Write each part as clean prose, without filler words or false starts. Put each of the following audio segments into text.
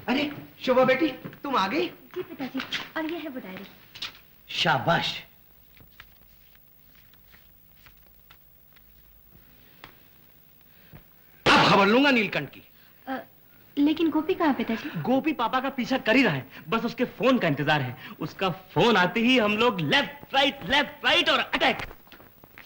अरे शोभा बेटी, तुम आ गई? जी पिताजी, और ये है वो डायरी। शाबाश। अब खबर लूंगा नीलकंठ की। लेकिन गोपी कहाँ पिताजी? गोपी पापा का पीछा कर ही रहा है, बस उसके फोन का इंतजार है। उसका फोन आते ही हम लोग लेफ्ट राइट और अटैक।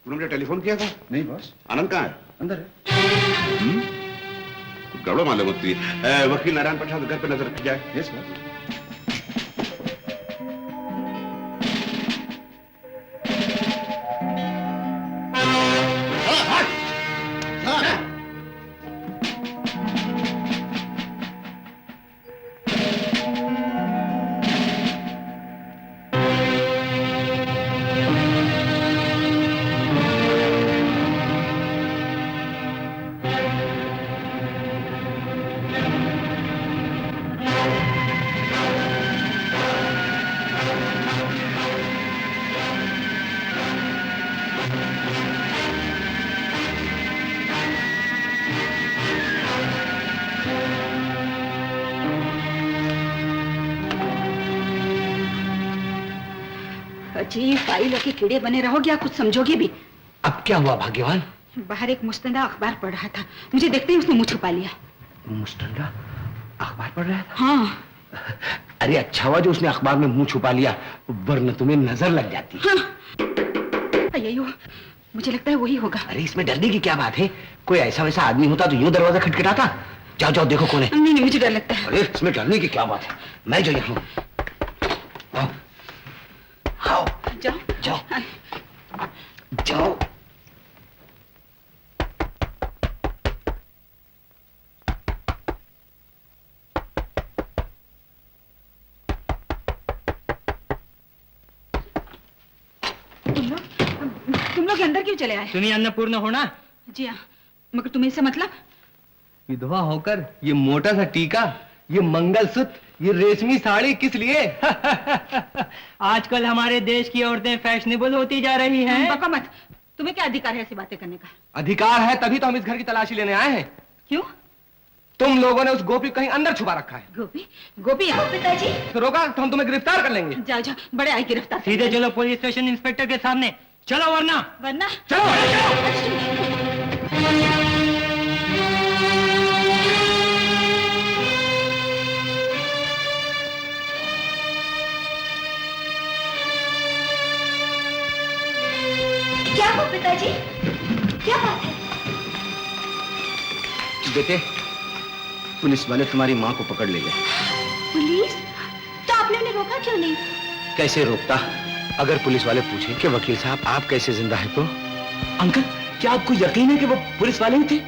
तूने मुझे टेलीफोन किया था? नहीं बॉस। आनंद कहाँ है? अंदर है। कुछ गड़बड़ मालूम होती है। वकील नारायण प्रसाद घर पे नजर रखी जाए। Yes boss. जी फाइलों के कीड़े बने रहोगे या कुछ समझोगे भी? अब क्या हुआ भाग्यवान? बाहर एक मुस्तंदा अखबार पढ़ रहा था, मुझे देखते ही उसने मुंह छुपा लिया। मुस्तंदा अखबार पढ़ रहा था? हाँ। अरे अच्छा हुआ जो उसने अखबार में मुंह छुपा लिया, वरना तुम्हें नजर लग जाती। हाँ। अय्यो, मुझे लगता है वही होगा। अरे इसमें डरने की क्या बात है? कोई ऐसा वैसा आदमी होता तो यूं दरवाजा खटखटाता। जाओ जाओ देखो कौन है। नहीं, मुझे डर लगता है। अरे इसमें डरने की क्या बात है? मैं जो यहाँ आओ। जाओ जाओ जाओ। तुम लोग अंदर क्यों चले आए? तुम्हें अन्नपूर्ण होना? जी हाँ, मगर तुम्हें इससे मतलब? विधवा होकर ये मोटा सा टीका, ये मंगलसूत्र, ये रेशमी साड़ी किस लिए? आजकल हमारे देश की औरतें फैशनेबल होती जा रही हैं। बका मत, तुम्हें क्या अधिकार है ऐसी बातें करने का? अधिकार है तभी तो हम इस घर की तलाशी लेने आए हैं। क्यों? तुम लोगों ने उस गोपी कहीं अंदर छुपा रखा है। गोपी? गोपी यहाँ? पिताजी तो रोका तो हम तुम्हें गिरफ्तार कर लेंगे। जाओ जाओ, बड़े आए गिरफ्तार। सीधे चलो पुलिस स्टेशन इंस्पेक्टर के सामने। चलो वरना चलो। क्या हो पिताजी? क्या बात है? बेटे, पुलिस वाले तुम्हारी माँ को पकड़ ले गए। पुलिस? तो आपने उन्हें रोका क्यों नहीं? कैसे रोकता? अगर पुलिस वाले पूछे कि वकील साहब आप कैसे जिंदा है तो? अंकल, क्या आपको यकीन है कि वो पुलिस वाले ही थे?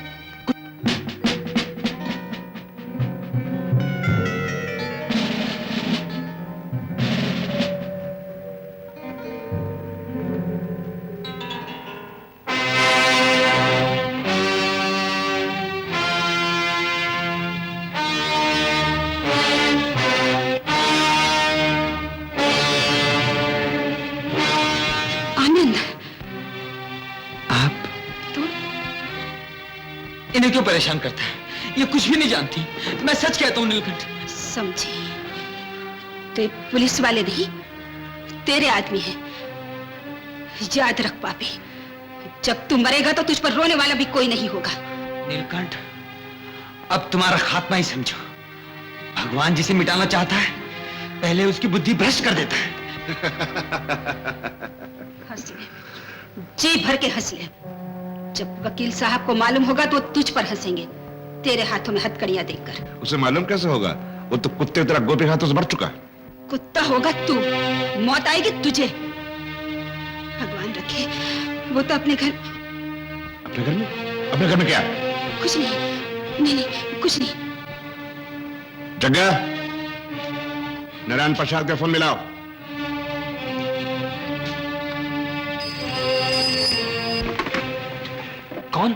इन्हें क्यों परेशान करता है? ये कुछ भी नहीं जानती। मैं सच कहता हूँ नीलकंठ। समझी, तो ये पुलिस वाले नहीं, तेरे आदमी है। याद रख पापी, जब तू मरेगा तो तुझ पर रोने वाला भी कोई नहीं होगा। नीलकंठ, अब तुम्हारा खात्मा ही समझो। भगवान जिसे मिटाना चाहता है, पहले उसकी बुद्धि भ्रष्ट कर देता है। हंस ले, जी भर के हंस ले। जब वकील साहब को मालूम होगा तो तुझ पर हंसेंगे, तेरे हाथों में हथकड़ियां देखकर। उसे मालूम कैसे होगा? वो तो कुत्ते की तरह गोपी हाथों से मर चुका। कुत्ता होगा तू, मौत आएगी तुझे। भगवान रखे, वो तो अपने घर। अपने घर में? अपने घर में क्या? कुछ नहीं, नहीं कुछ नहीं। जग्गा, नारायण प्रसाद का फोन मिलाओ। कौन?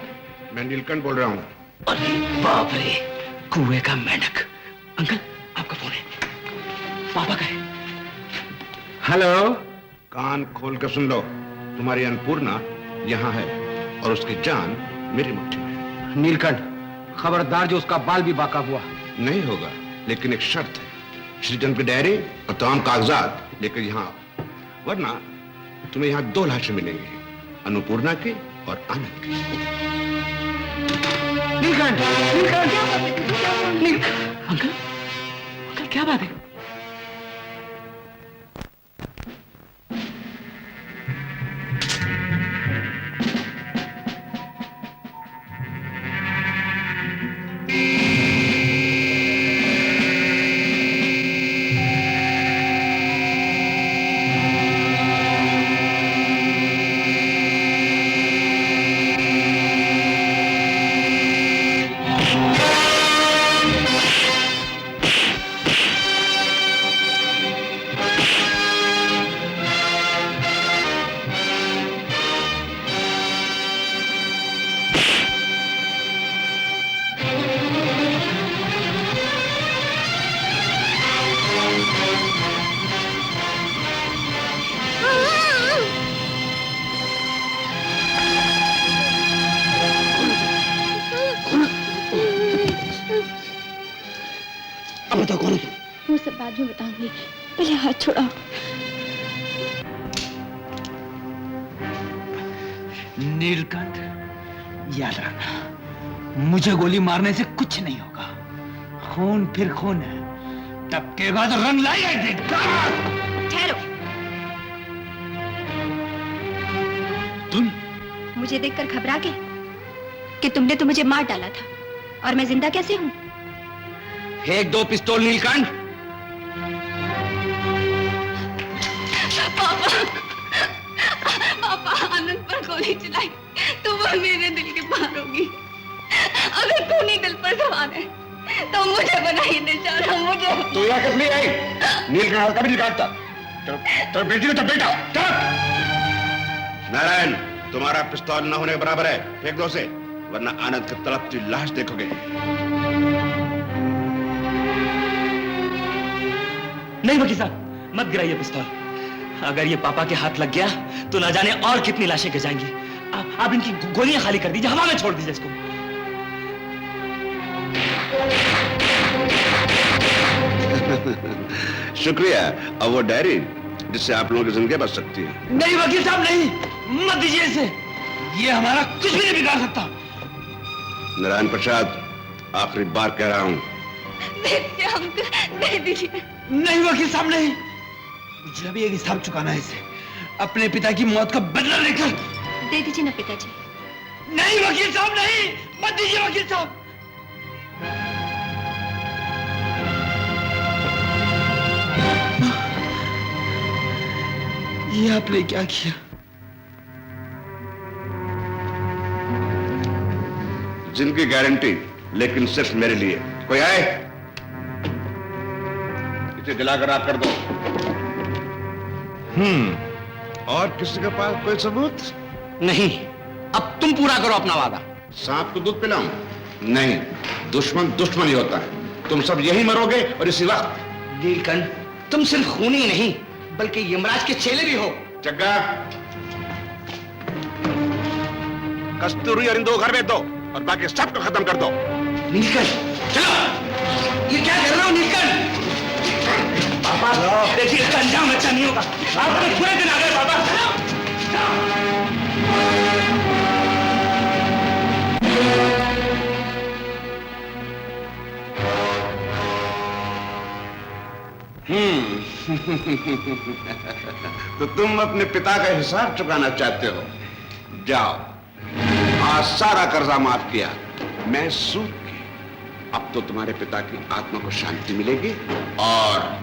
मैं नीलकंठ बोल रहा हूँ। अरे बाप रे, कुएं का मेंढक। अंकल, आपका फोन है। पापा का है। हेलो। कान खोल कर सुन लो, तुम्हारी अन्नपूर्णा यहाँ है और उसकी जान मेरी मुट्ठी में। नीलकंठ, खबरदार जो उसका बाल भी बाका हुआ। नहीं होगा, लेकिन एक शर्त है, श्रीचंद की डायरी और तमाम कागजात लेकर यहाँ आओ, वरना तुम्हें यहाँ दो लाशें मिलेंगी, अन्नपूर्णा की और आनंद की। नीलकंठ, अंकल, अंकल क्या बात है? वो सब बाद में बताऊंगी, पहले हाथ छोड़ाओ। नीलकंठ, याद रखना, मुझे गोली मारने से कुछ नहीं होगा। खून फिर खून है, टपकेगा तो रंग लाएगा देखता। ठहरो। तुम मुझे देखकर घबरा गए कि तुमने तो मुझे मार डाला था, और मैं जिंदा कैसे हूँ? फेंक दो पिस्तौल नीलकंठ। पापा, आनंद पर गोली चलाई तो वो मेरे दिल के पार होगी। अगर खूनी दिल पर सवार है तो मुझे बनाइए निशाना, मुझे। तो यहाँ किस लिए आई? नीलकंठ कभी नहीं काटता। तो बेटी ने तो बेटा। नारायण, तुम्हारा पिस्तौल न होने के बराबर है, फेंक दो उसे, वरना आनंद की तड़पती लाश देखोगे। नहीं वकील साहब, मत गिराइए पिस्तौल। अगर ये पापा के हाथ लग गया तो न जाने और कितनी लाशें गिर जाएंगी। आप इनकी गोलियां खाली कर दीजिए, हवा में छोड़ दीजिए इसको। शुक्रिया। अब वो डायरी जिससे आप लोगों की जिंदगी बच सकती है। नहीं वकील साहब, नहीं, मत दीजिए इसे। ये हमारा कुछ भी नहीं बिगाड़ सकता। नारायण प्रसाद, आखिरी बार कह रहा हूं, दे दीजिए। नहीं वकील साहब, नहीं, मुझे अभी एक हिसाब चुकाना है इसे, अपने पिता की मौत का बदला लेकर। दे दीजिए ना पिताजी। नहीं वकील साहब, नहीं, मत दीजिए वकील साहब। ये आपने क्या किया? जिनकी गारंटी, लेकिन सिर्फ मेरे लिए। कोई आए? इसे दिलाकर रात कर दो। और किसी के पास कोई सबूत? नहीं, अब तुम पूरा करो अपना वादा। सांप को दूध पिलाऊं? नहीं, दुश्मन दुश्मन ही होता है। तुम सब यही मरोगे और इसी वक्त। नीलकंठ, तुम सिर्फ खूनी नहीं बल्कि यमराज के चेले भी हो। जग्गा, कस्तूरी और इन दो घर में दो और बाकी सबको खत्म कर दो। नीलकंठ, चलो। ये क्या कर रहे हो नीलकंठ? पापा देखिए, इसका अंजाम अच्छा नहीं होगा। आप तो पूरे दिन आ गए पापा। तो तुम अपने पिता का हिसाब चुकाना चाहते हो? जाओ, आज सारा कर्जा माफ किया, मैं सूद की। अब तो तुम्हारे पिता की आत्मा को शांति मिलेगी। और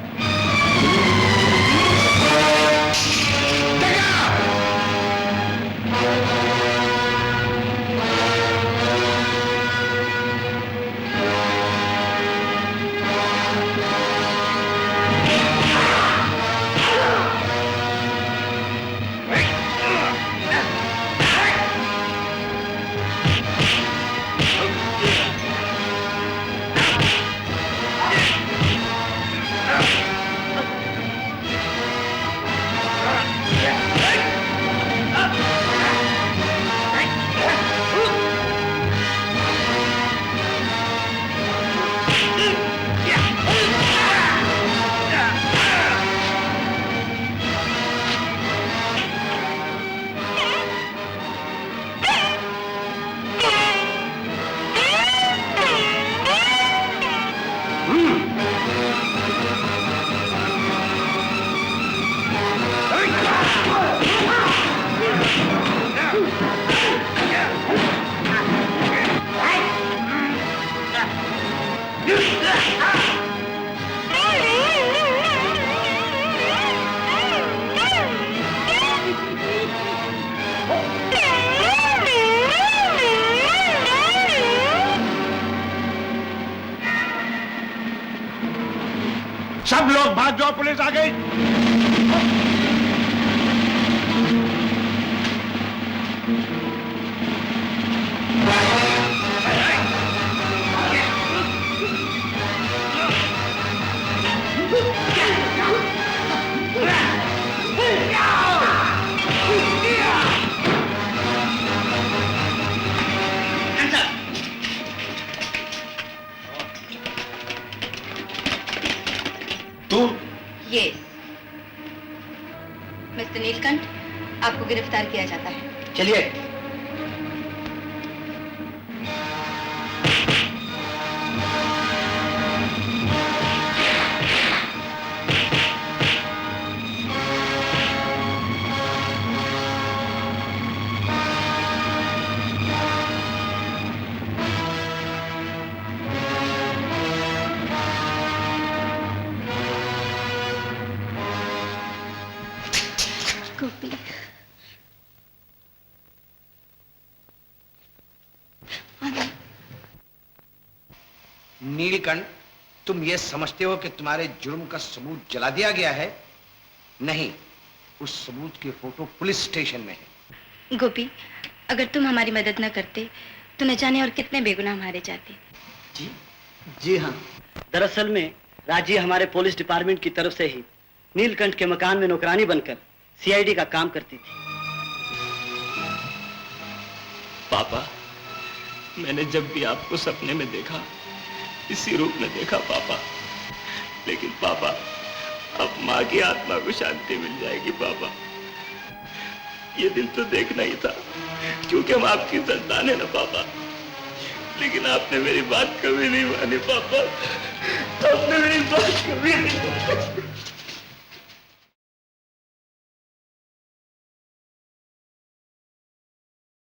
सब लोग भाग जाओ, पुलिस आ गई। तू यस मिस्टर नीलकंठ, आपको गिरफ्तार किया जाता है। चलिए। गोपी, नीलकंठ, तुम ये समझते हो कि तुम्हारे जुर्म का सबूत जला दिया गया है? नहीं, उस सबूत की फोटो पुलिस स्टेशन में है। गोपी, अगर तुम हमारी मदद न करते तो न जाने और कितने बेगुनाह मारे जाते। जी हाँ, दरअसल में राजी हमारे पुलिस डिपार्टमेंट की तरफ से ही नीलकंठ के मकान में नौकरानी बनकर सीआईडी का काम करती थी। पापा, मैंने जब भी आपको सपने में देखा, इसी रूप में देखा पापा। लेकिन पापा, अब माँ की आत्मा को शांति मिल जाएगी पापा। ये दिन तो देखना ही था, क्योंकि हम आपकी संतान है ना पापा। लेकिन आपने मेरी बात कभी नहीं मानी पापा, आपने मेरी बात कभी नहीं मानी।